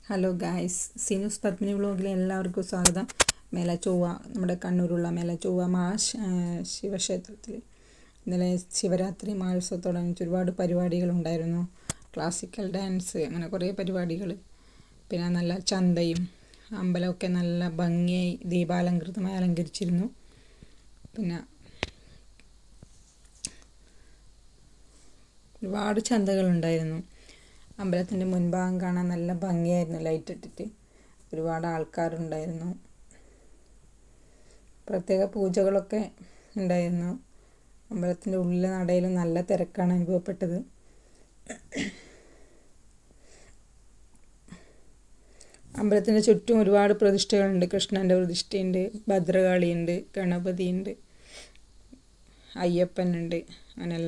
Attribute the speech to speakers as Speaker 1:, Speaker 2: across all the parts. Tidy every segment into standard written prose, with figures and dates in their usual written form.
Speaker 1: Hello guys, സീനൂസ് Padmini വ്ളോഗിലെ എല്ലാവർക്കും സ്വാഗതം. മേലച്ചൊവ്വ, നമ്മുടെ കണ്ണൂരുള്ള മേലച്ചൊവ്വ ശിവക്ഷേത്രത്തിൽ ഇന്നലെ ശിവരാത്രി മഹോത്സവത്തോടനുബന്ധിച്ച് ഒരുപാട് പരിപാടികളുണ്ടായിരുന്നു. ക്ലാസിക്കൽ ഡാൻസ്, അങ്ങനെ കുറേ പരിപാടികൾ. പിന്നെ നല്ല ചന്തയും അമ്പലമൊക്കെ നല്ല ഭംഗിയായി ദീപാലങ്കൃതമായി അലങ്കരിച്ചിരുന്നു. പിന്നെ ഒരുപാട് ചന്തകളുണ്ടായിരുന്നു. അമ്പലത്തിൻ്റെ മുൻഭാഗം കാണാൻ നല്ല ഭംഗിയായിരുന്നു, ലൈറ്റ് ഇട്ടിട്ട്. ഒരുപാട് ആൾക്കാരുണ്ടായിരുന്നു. പ്രത്യേക പൂജകളൊക്കെ ഉണ്ടായിരുന്നു. അമ്പലത്തിൻ്റെ ഉള്ളിലെ നടയിലും നല്ല തിരക്കാണ് അനുഭവപ്പെട്ടത്. അമ്പലത്തിൻ്റെ ചുറ്റും ഒരുപാട് പ്രതിഷ്ഠകളുണ്ട്. കൃഷ്ണൻ്റെ പ്രതിഷ്ഠയുണ്ട്, ഭദ്രകാളിയുണ്ട്, ഗണപതിയുണ്ട്, അയ്യപ്പനുണ്ട്. അങ്ങനെ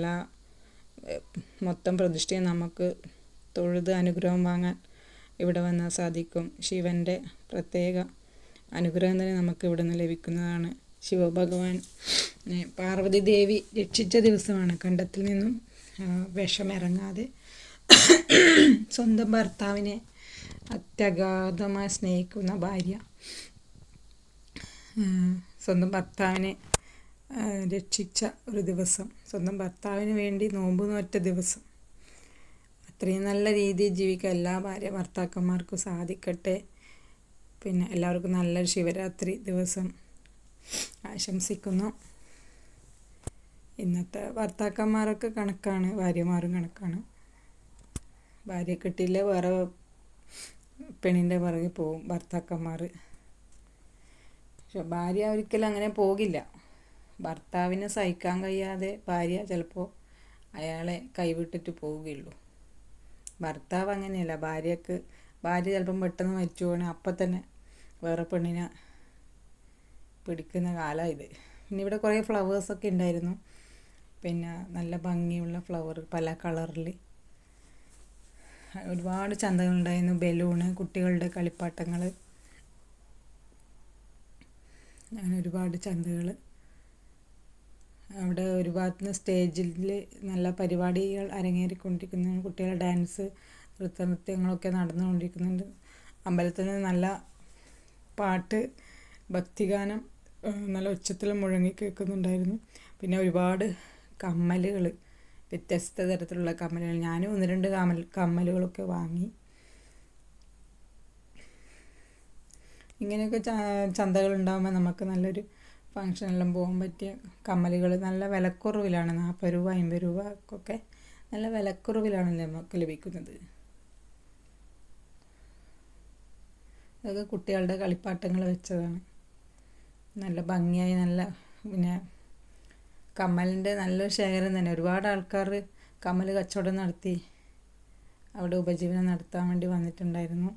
Speaker 1: മൊത്തം പ്രതിഷ്ഠയും നമുക്ക് തൊഴുത് അനുഗ്രഹം വാങ്ങാൻ ഇവിടെ വന്നാൽ സാധിക്കും. ശിവൻ്റെ പ്രത്യേക അനുഗ്രഹം തന്നെ നമുക്ക് ഇവിടെ നിന്ന് ലഭിക്കുന്നതാണ്. ശിവഭഗവാൻ പാർവതി ദേവി രക്ഷിച്ച ദിവസമാണ്. കണ്ടത്തിൽ നിന്നും വിഷമിറങ്ങാതെ സ്വന്തം ഭർത്താവിനെ അത്യഗാധമായി സ്നേഹിക്കുന്ന ഭാര്യ സ്വന്തം ഭർത്താവിനെ രക്ഷിച്ച ഒരു ദിവസം, സ്വന്തം ഭർത്താവിന് വേണ്ടി നോമ്പ് നോറ്റ ദിവസം. അത്രയും നല്ല രീതിയിൽ ജീവിക്കാൻ എല്ലാ ഭാര്യ ഭർത്താക്കന്മാർക്കും സാധിക്കട്ടെ. പിന്നെ എല്ലാവർക്കും നല്ലൊരു ശിവരാത്രി ദിവസം ആശംസിക്കുന്നു. ഇന്നത്തെ ഭർത്താക്കന്മാരൊക്കെ കണക്കാണ്, ഭാര്യമാരും കണക്കാണ്. ഭാര്യ കിട്ടിയില്ലേ വേറെ പെണ്ണിൻ്റെ പുറകെ പോവും ഭർത്താക്കന്മാർ. പക്ഷെ ഭാര്യ ഒരിക്കലും അങ്ങനെ പോകില്ല. ഭർത്താവിനെ സഹിക്കാൻ കഴിയാതെ ഭാര്യ ചിലപ്പോൾ അയാളെ കൈവിട്ടിട്ട് പോവുകയുള്ളൂ. ഭർത്താവ് അങ്ങനെയല്ല. ഭാര്യ ചിലപ്പം പെട്ടെന്ന് മരിച്ചു പോകണേ അപ്പം തന്നെ വേറെ പെണ്ണിനെ പിടിക്കുന്ന കാലമാണ് ഇത്. പിന്നെ ഇവിടെ കുറേ ഫ്ലവേഴ്സൊക്കെ ഉണ്ടായിരുന്നു. പിന്നെ നല്ല ഭംഗിയുള്ള ഫ്ലവർ, പല കളറിൽ ഒരുപാട് ചന്തകളുണ്ടായിരുന്നു. ബലൂണ്, കുട്ടികളുടെ കളിപ്പാട്ടങ്ങൾ, അങ്ങനെ ഒരുപാട് ചന്തകൾ. അവിടെ ഒരു ഭാഗത്തുനിന്ന് സ്റ്റേജിൽ നല്ല പരിപാടികൾ അരങ്ങേറിക്കൊണ്ടിരിക്കുന്നു. കുട്ടികളുടെ ഡാൻസ്, നൃത്തങ്ങളൊക്കെ നടന്നുകൊണ്ടിരിക്കുന്നുണ്ട്. അമ്പലത്തിൽ നല്ല പാട്ട്, ഭക്തിഗാനം നല്ല ഉച്ചത്തിൽ മുഴങ്ങി കേൾക്കുന്നുണ്ടായിരുന്നു. പിന്നെ ഒരുപാട് കമ്മലുകൾ, വ്യത്യസ്ത തരത്തിലുള്ള കമ്മലുകൾ. ഞാനും 1-2 കമ്മലുകളൊക്കെ വാങ്ങി. ഇങ്ങനെയൊക്കെ ചന്തകളുണ്ടാകുമ്പോൾ നമുക്ക് നല്ലൊരു ഫങ്ഷനെല്ലാം പോകാൻ പറ്റിയ കമ്മലുകൾ നല്ല വിലക്കുറവിലാണ്. 40 രൂപ 50 രൂപക്കൊക്കെ നല്ല വിലക്കുറവിലാണ് നമുക്ക് ലഭിക്കുന്നത്. അതൊക്കെ കുട്ടികളുടെ കളിപ്പാട്ടങ്ങൾ വെച്ചതാണ്. നല്ല ഭംഗിയായി, പിന്നെ കമ്മലിൻ്റെ നല്ലൊരു ശേഖരം തന്നെ. ഒരുപാട് ആൾക്കാർ കമ്മൽ കച്ചവടം നടത്തി അവിടെ ഉപജീവനം നടത്താൻ വേണ്ടി വന്നിട്ടുണ്ടായിരുന്നു.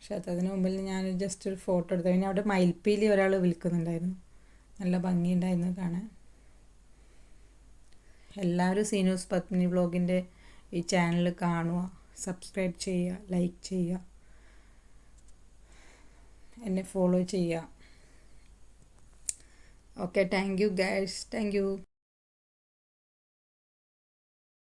Speaker 1: ക്ഷേത്രത്തിന് മുമ്പിൽ ഞാൻ ജസ്റ്റ് ഒരു ഫോട്ടോ എടുത്തു. പിന്നെ അവിടെ മയിൽപ്പീലി ഒരാൾ വിൽക്കുന്നുണ്ടായിരുന്നു. നല്ല ഭംഗിയുണ്ടായിരുന്നു കാണാൻ. എല്ലാവരും സീനൂസ് പത്മിനി വ്ളോഗിൻ്റെ ഈ ചാനൽ കാണുക, സബ്സ്ക്രൈബ് ചെയ്യുക, ലൈക്ക് ചെയ്യുക, എന്നെ ഫോളോ ചെയ്യുക. Okay, thank you guys, thank you.